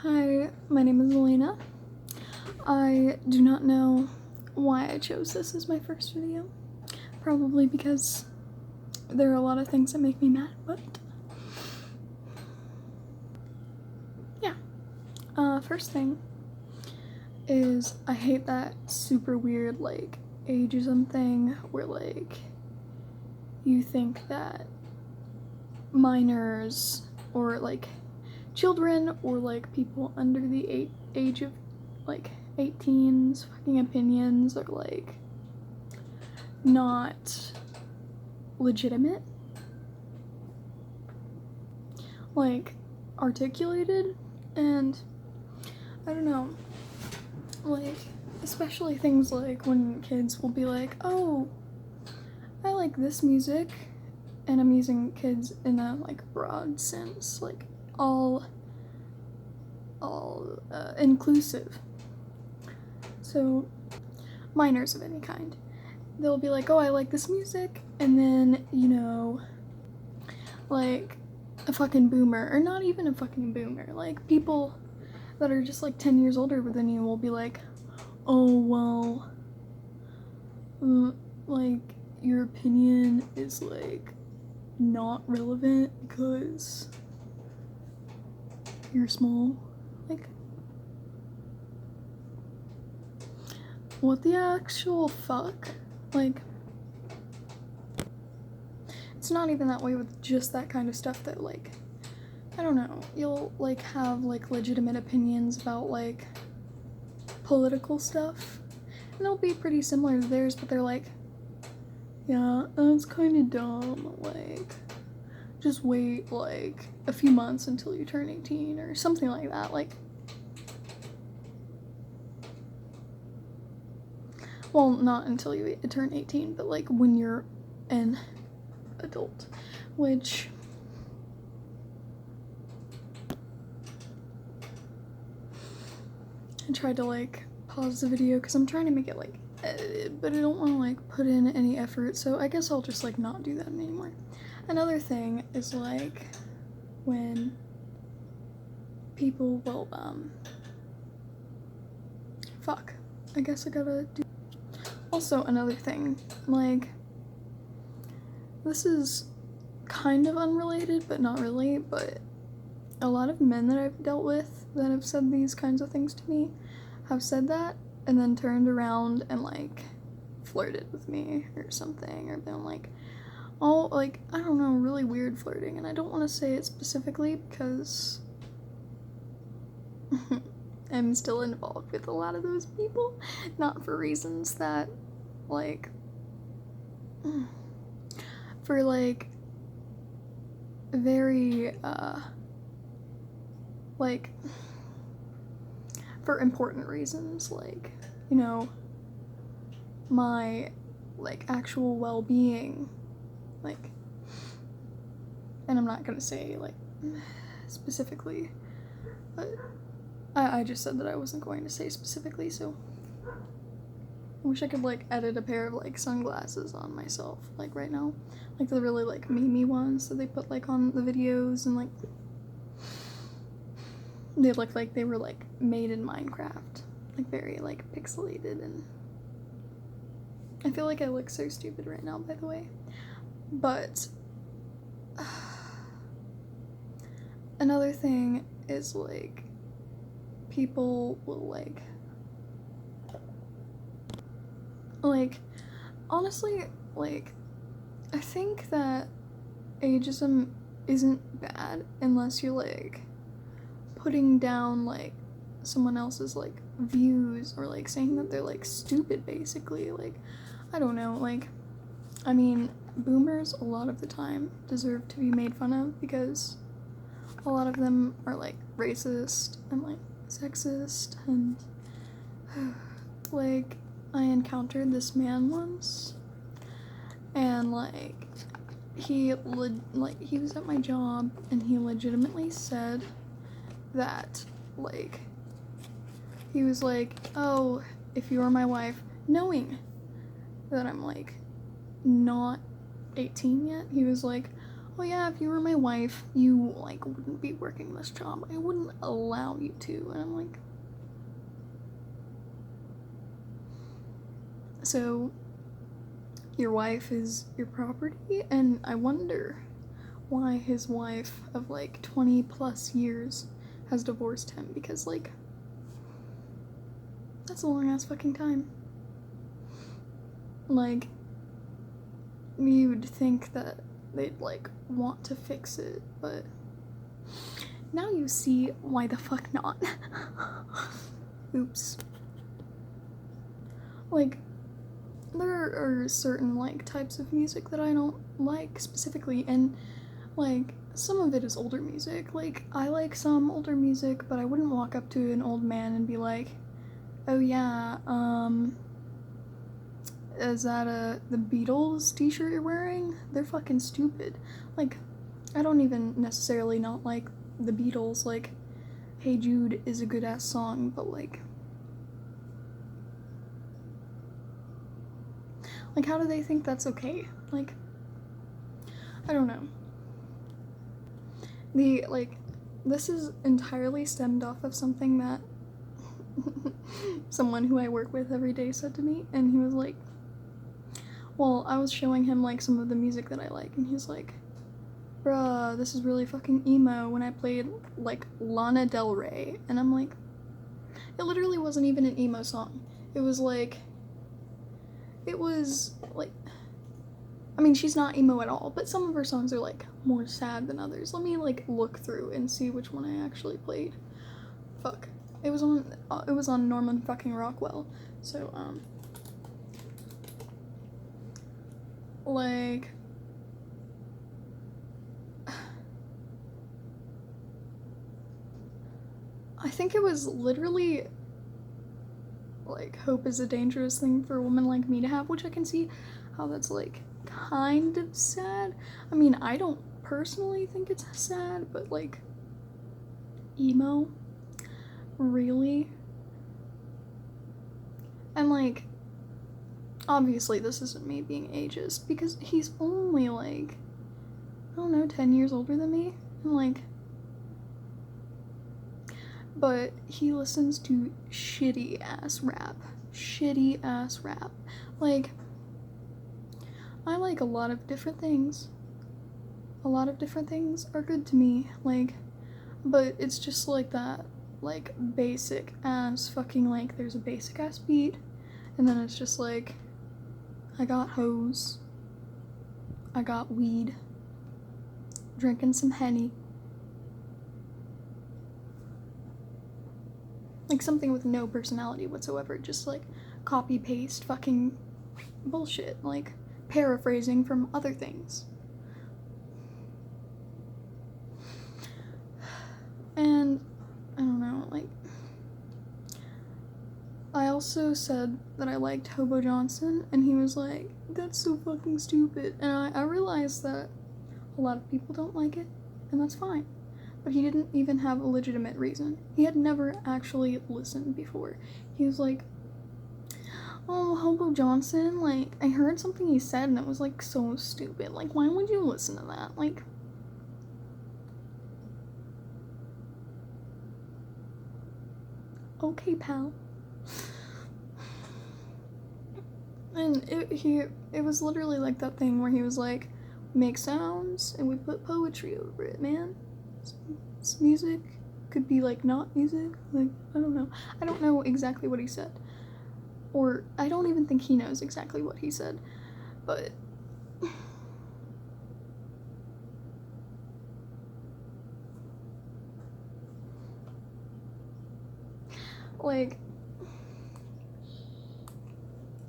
Hi, my name is Elena. I do not know why I chose this as my first video. Probably because there are a lot of things that make me mad, but yeah. First thing is I hate that super weird like ageism thing where like you think that minors or like children or like people under the age of like 18's fucking opinions are like not legitimate, like articulated, and I don't know, like especially things like when kids will be like, oh, I like this music, and I'm using kids in a like broad sense, like all inclusive. So minors of any kind, they'll be like, oh, I like this music, and then, you know, like a fucking boomer, or not even a fucking boomer, like people that are just like 10 years older than you will be like, oh, well, like your opinion is like not relevant because you're small. Like, what the actual fuck? Like, it's not even that way with just that kind of stuff though. Like, I don't know, you'll like have like legitimate opinions about like political stuff, and they'll be pretty similar to theirs, but they're like, yeah, that's kind of dumb, like just wait like a few months until you turn 18 or something like that. Like, well, not until you turn 18, but like when you're an adult, which I tried to like pause the video because I'm trying to make it like edited, but I don't want to like put in any effort, so I guess I'll just like not do that anymore. Another thing is like when people will fuck, I guess I gotta do. Also, another thing, like, this is kind of unrelated but not really, but a lot of men that I've dealt with that have said these kinds of things to me have said that and then turned around and like flirted with me or something, or been like, oh, like, I don't know, really weird flirting, and I don't want to say it specifically because I'm still involved with a lot of those people, not for reasons that, like, for like very like for important reasons, like, you know, my like actual well-being, like, and I'm not gonna say like specifically, but I just said that I wasn't going to say specifically, so I wish I could like edit a pair of like sunglasses on myself like right now, like the really like memey ones that they put like on the videos, and like they look like they were like made in Minecraft, like very like pixelated, and I feel like I look so stupid right now, by the way. But another thing is like people will like honestly, like, I think that ageism isn't bad unless you're like putting down like someone else's like views, or like saying that they're like stupid, basically. Like, I don't know, like, I mean, boomers a lot of the time deserve to be made fun of because a lot of them are like racist and like sexist, and like I encountered this man once, and like he was at my job, and he legitimately said that, like, he was like, oh, if you were my wife, knowing that I'm like not 18 yet, he was like, oh yeah, if you were my wife, you, like, wouldn't be working this job. I wouldn't allow you to. And I'm like, so your wife is your property? And I wonder why his wife of, like, 20 plus years has divorced him, because, like, that's a long ass fucking time. Like, you'd think that they'd, like, want to fix it, but now you see why the fuck not. Oops. Like, there are certain, like, types of music that I don't like specifically, and, like, some of it is older music. Like, I like some older music, but I wouldn't walk up to an old man and be like, oh yeah, is that the Beatles t-shirt you're wearing? They're fucking stupid. Like, I don't even necessarily not like the Beatles. Like, Hey Jude is a good ass song, but like how do they think that's okay? Like, I don't know. This is entirely stemmed off of something that someone who I work with every day said to me, and he was like, well, I was showing him, like, some of the music that I like, and he's like, bruh, this is really fucking emo, when I played, like, Lana Del Rey, and I'm like, it literally wasn't even an emo song. It was, I mean, she's not emo at all, but some of her songs are, like, more sad than others. Let me, like, look through and see which one I actually played. Fuck. It was on Norman fucking Rockwell. So, like, I think it was literally, like, hope is a dangerous thing for a woman like me to have, which I can see how that's, like, kind of sad. I mean, I don't personally think it's sad, but, like, emo? Really? And, like, obviously this isn't me being ageist, because he's only, like, I don't know, 10 years older than me, and, like, but he listens to shitty ass rap. Like, I like a lot of different things. A lot of different things are good to me, like, but it's just like that, like, basic ass fucking, like, there's a basic ass beat, and then it's just like, I got hoes, I got weed, drinking some Henny. Like, something with no personality whatsoever, just, like, copy-paste fucking bullshit, like, paraphrasing from other things. And, I don't know, like, I also said that I liked Hobo Johnson, and he was like, that's so fucking stupid, and I realized that a lot of people don't like it, and that's fine. But he didn't even have a legitimate reason. He had never actually listened before. He was like, oh, Hobo Johnson, like, I heard something he said and it was, like, so stupid. Like, why would you listen to that? Like, okay, pal. And it was literally like that thing where he was like, make sounds and we put poetry over it, man. It's music. Could be, like, not music. Like, I don't know. I don't know exactly what he said. Or, I don't even think he knows exactly what he said. But, like,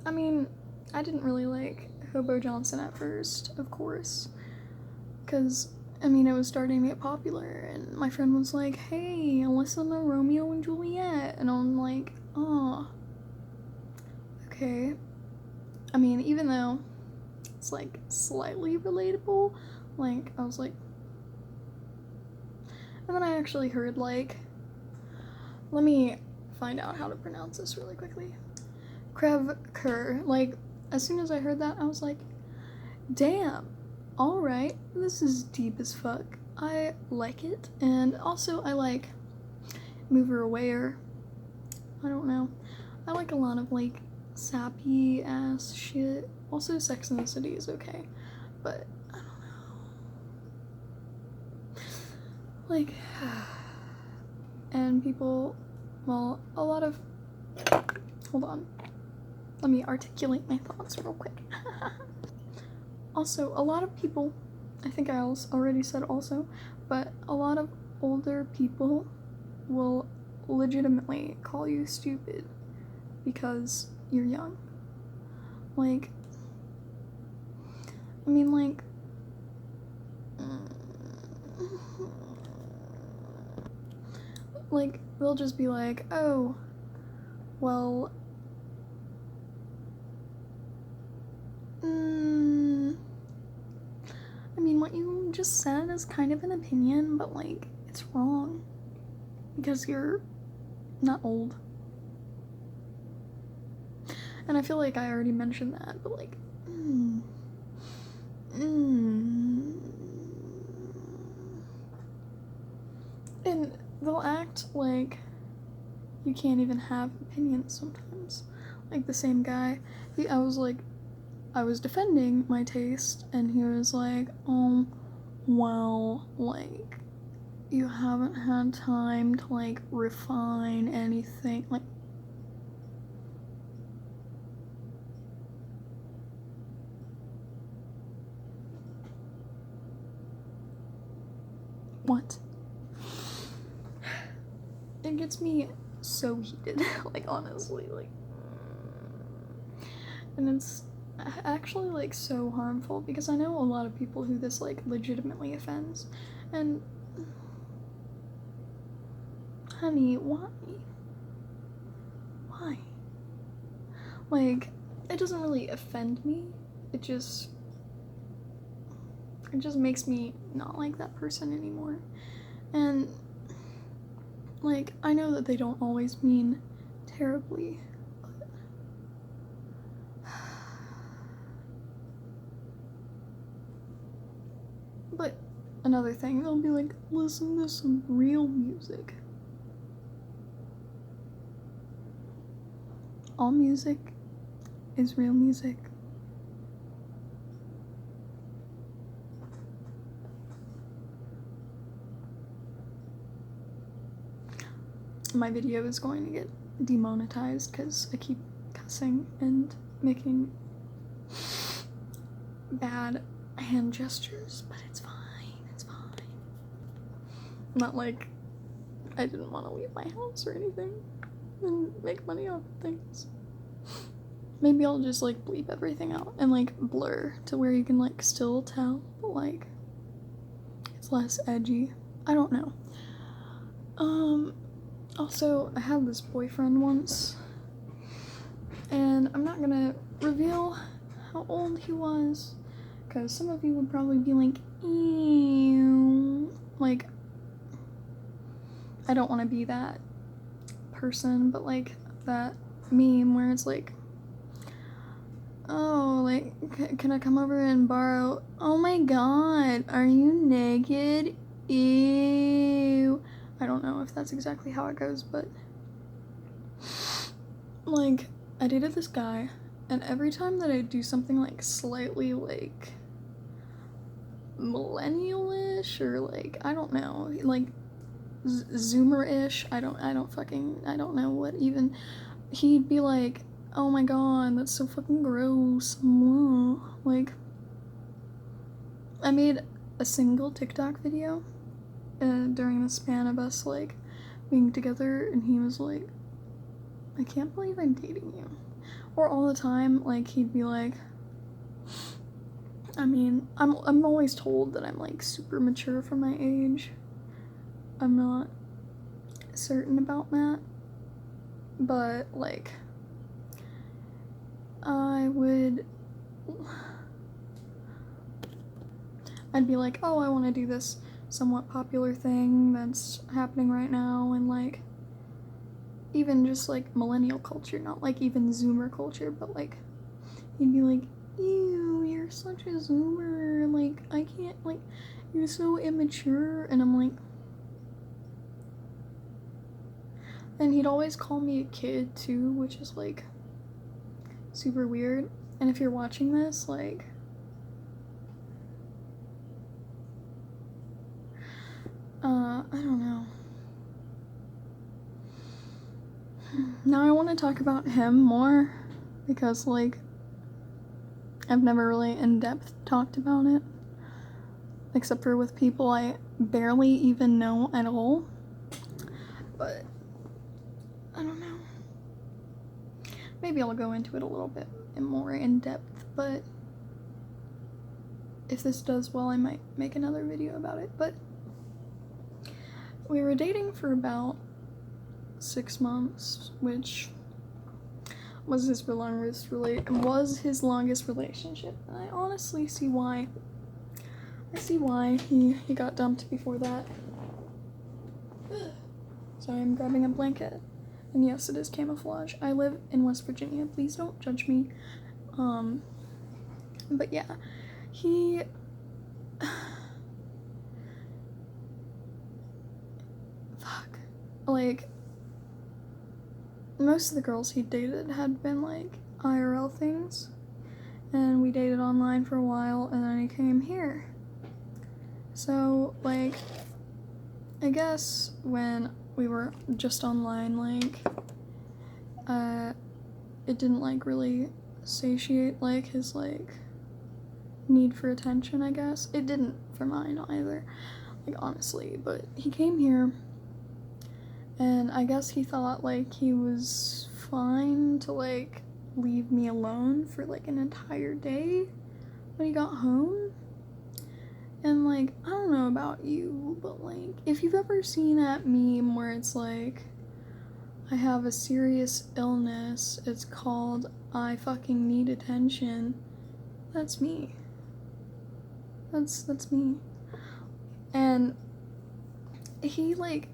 I mean, I didn't really like Hobo Johnson at first, of course. Because, I mean, it was starting to get popular, and my friend was like, hey, listen to Romeo and Juliet. And I'm like, oh, okay. I mean, even though it's, like, slightly relatable, like, I was like, and then I actually heard, like, let me find out how to pronounce this really quickly. Krev Kerr. Like, as soon as I heard that, I was like, damn, alright, this is deep as fuck. I like it, and also I like Mover Aware. I don't know. I like a lot of like sappy ass shit. Also Sex and the City is okay, but I don't know. Like, and people, well, a lot of, hold on. Let me articulate my thoughts real quick. Also, a lot of people, I think I already said also, but a lot of older people will legitimately call you stupid because you're young. Like, I mean, like, they'll just be like, oh, well, I mean, what you just said is kind of an opinion, but like, it's wrong because you're not old. And I feel like I already mentioned that, but like, and they'll act like you can't even have opinions sometimes. Like the same guy, I was defending my taste, and he was like, oh, well, like, you haven't had time to, like, refine anything, like, what? It gets me so heated, like, honestly, like, and it's actually, like, so harmful, because I know a lot of people who this, like, legitimately offends, and, honey, why? Why? Like, it doesn't really offend me, it just makes me not like that person anymore, and, like, I know that they don't always mean terribly, but another thing, they'll be like, listen to some real music. All music is real music. My video is going to get demonetized because I keep cussing and making bad hand gestures, but it's fine, it's fine. Not like I didn't want to leave my house or anything and make money off of things. Maybe I'll just like bleep everything out and like blur to where you can like still tell, but like it's less edgy. I don't know. Also, I had this boyfriend once, and I'm not gonna reveal how old he was, because some of you would probably be like, ew. Like, I don't want to be that person, but like that meme where it's like, oh, like, can I come over and borrow? Oh my god, are you naked? Ew. I don't know if that's exactly how it goes, but like, I dated this guy, and every time that I do something like slightly like millennial-ish or like, I don't know, like Zoomer-ish, I don't know what even, he'd be like, oh my god, that's so fucking gross. Like, I made a single TikTok video during the span of us like being together, and he was like, I can't believe I'm dating you. Or all the time, like, he'd be like, I mean, I'm always told that I'm like super mature for my age. I'm not certain about that, but like, I'd be like, oh, I want to do this somewhat popular thing that's happening right now, and like, even just like millennial culture, not like even Zoomer culture, but like, he'd be like, ew, you're you're such a zoomer, like, I can't, like, you're so immature, and I'm like, and he'd always call me a kid, too, which is, like, super weird, and if you're watching this, like, I don't know. Now I want to talk about him more, because, like, I've never really in-depth talked about it, except for with people I barely even know at all, but I don't know. Maybe I'll go into it a little bit more in-depth, but if this does well, I might make another video about it, but we were dating for about 6 months, which was his longest relationship, and I honestly see why. I see why he got dumped before that. So I'm grabbing a blanket, and yes, it is camouflage. I live in West Virginia, please don't judge me. But yeah, he like, most of the girls he dated had been, like, IRL things, and we dated online for a while, and then he came here. So, like, I guess when we were just online, like, it didn't, like, really satiate, like, his, like, need for attention, I guess. It didn't for mine either, like, honestly, but he came here, and I guess he thought, like, he was fine to, like, leave me alone for, like, an entire day when he got home. And, like, I don't know about you, but, like, if you've ever seen that meme where it's, like, I have a serious illness, it's called I fucking need attention, that's me. That's me. And he, like,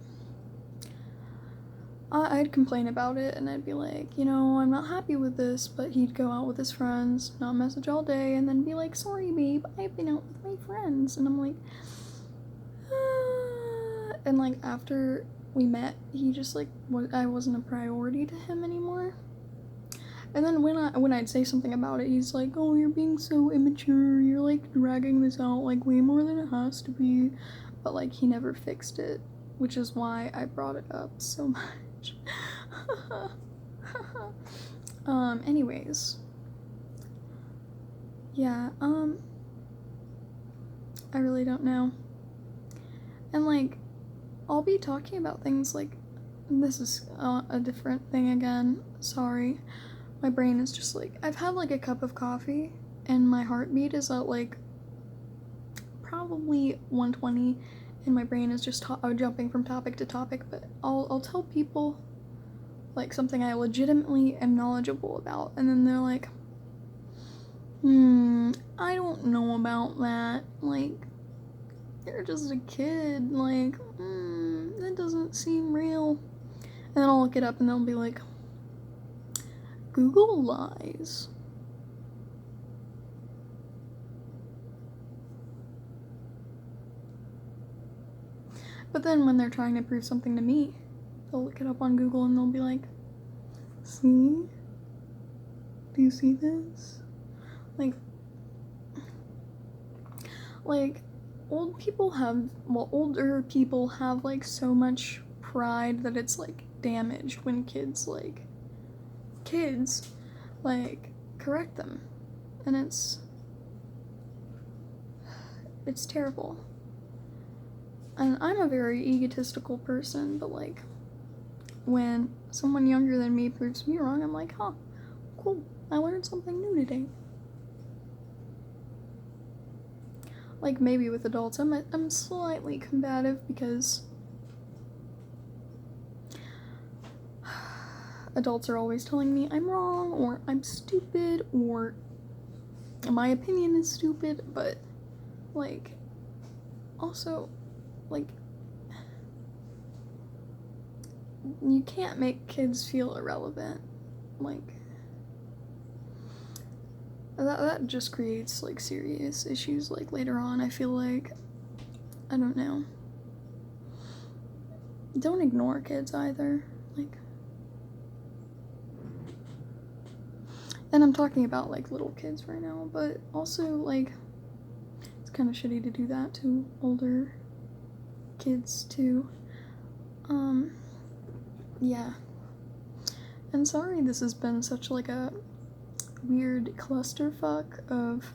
I'd complain about it, and I'd be like, you know, I'm not happy with this, but he'd go out with his friends, not message all day, and then be like, sorry, babe, I've been out with my friends, and I'm like, and, like, after we met, he just, like, I wasn't a priority to him anymore, and then when I'd say something about it, he's like, oh, you're being so immature, you're, like, dragging this out, like, way more than it has to be, but, like, he never fixed it, which is why I brought it up so much. Anyways, yeah, I really don't know, and, like, I'll be talking about things, like, this is, a different thing again, sorry, my brain is just, like, I've had, like, a cup of coffee, and my heartbeat is at, like, probably 120, and my brain is just jumping from topic to topic, but I'll tell people, like, something I legitimately am knowledgeable about, and then they're like, I don't know about that, like, you're just a kid, like, that doesn't seem real, and then I'll look it up, and they'll be like, Google lies. But then when they're trying to prove something to me, they'll look it up on Google and they'll be like, see? Do you see this? Like, older people have, like, so much pride that it's, like, damaged when kids, like, correct them. And it's terrible. And I'm a very egotistical person, but, like, when someone younger than me proves me wrong, I'm like, huh, cool, I learned something new today. Like, maybe with adults, I'm slightly combative because adults are always telling me I'm wrong, or I'm stupid, or my opinion is stupid, but, like, also, like, you can't make kids feel irrelevant. Like, that just creates like serious issues like later on. I feel like, I don't know. Don't ignore kids either. Like, and I'm talking about like little kids right now, but also like it's kind of shitty to do that to older kids too. Yeah. And sorry this has been such like a weird clusterfuck of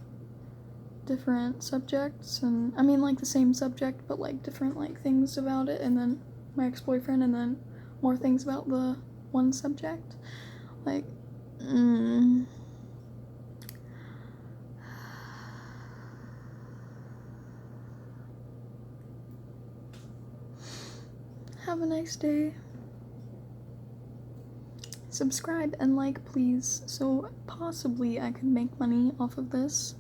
different subjects, and I mean like the same subject but like different like things about it, and then my ex-boyfriend, and then more things about the one subject. Like, Have a nice day. Subscribe and like, please, so possibly I could make money off of this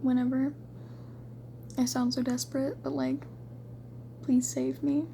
whenever. I sound so desperate, but like, please save me.